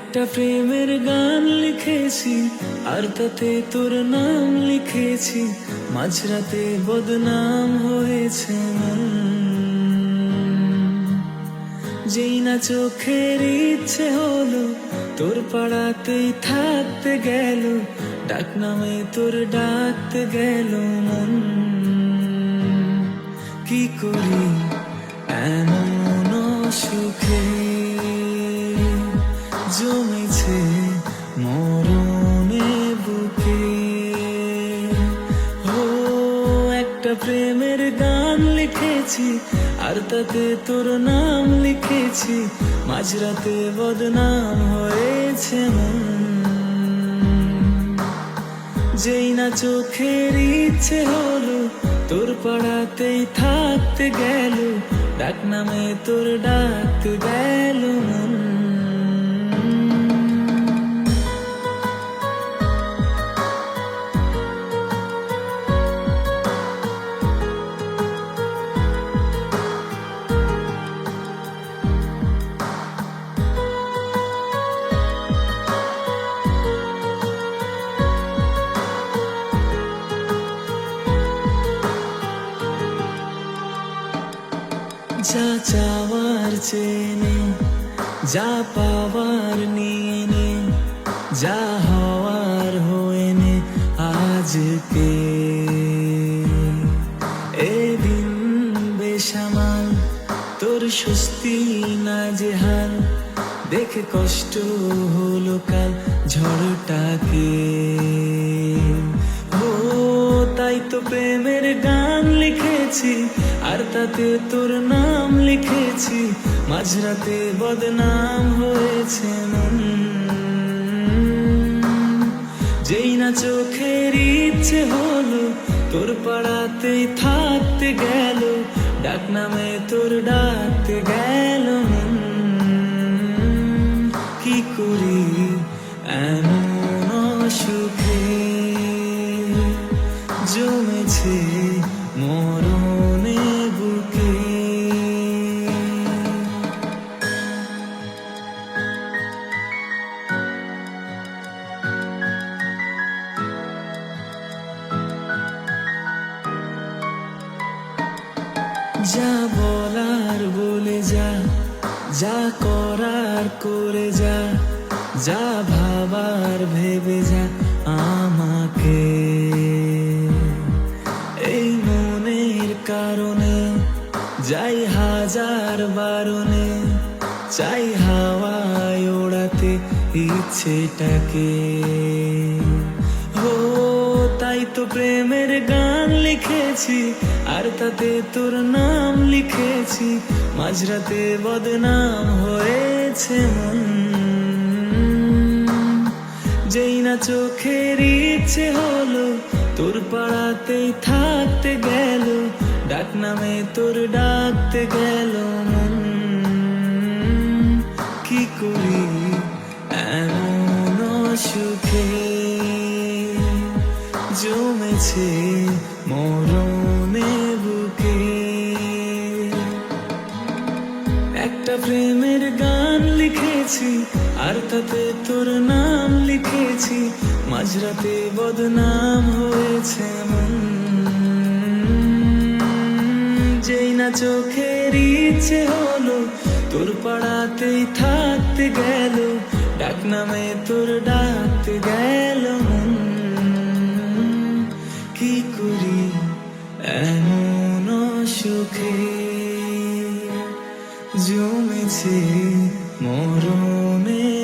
একটা প্রেমের গান লিখেছি আর তাতে তোর নাম লিখেছি, মাঝরাতে বদনাম হয়েছে মন। যেই না চোখের ইচ্ছে হলো তোর পাড়াতেই থাকতে গেল, ডাক নামে তোর ডাকতে গেল মন। কি করি এমন সুখে জমেছে মরণে বুকে। ও একটা প্রেমের গান লিখেছি আর তাতে তোর নাম লিখেছি, মাঝরাতে বদনাম হয়েছে মন। যেই না চোখের ইচ্ছে হলো তোর পাড়াতেই থাকতে গেল, ডাক নামে তোর ডাকতে গেল মন। যা চাওয়ার চেনে, যা পাওয়ার নিয়ে নে, যা হওয়ার হয়ে নে আজকে। এদিন বেসামাল তোর স্বস্তি না যে হাল, দেখে কষ্ট হলো কাল ঝড়টাকে। ও তাই তো প্রেমের গান লিখেছি আর তাতে তোর নাম লিখেছি, মাঝরাতে বদনাম হয়েছে মন। যেই না চোখের ইচ্ছে হলো তোর পাড়াতেই থাকতে গেল, ডাক নামে তোর ডাকতে গেল মন। কি করি এমন সুখে জমেছে মরণে বুকে। যা বলার বলে যা, যা করার করে যা, যা ভাবার ভেবে যা আমাকে। এই মনের কারণে যাই হাজার বারণে, চাই হাওয়ায় ওড়াতে ইচ্ছেটাকে। ও তাই তো প্রেমের গান লিখেছি আর তাতে তোর নাম লিখেছি, মাঝরাতে বদনাম হয়েছে মন। যেই না চোখের ইচ্ছে হলো তোর পাড়াতেই থাকতে গেল, ডাক নামে তোর ডাকতে গেল মন। কি করি এমন সুখে জমেছে মরণে বুকে। একটা প্রেমের গান লিখেছি আর তাতে তোর নাম লিখেছি, মাঝরাতে বদনাম হয়েছে মন। যেই না চোখের ইচ্ছে হলো তোর পাড়াতেই থাকতে গেল, ডাক নামে তোর ডাকতে গেল মন। কি করি এমন সুখে জমেছে মরণে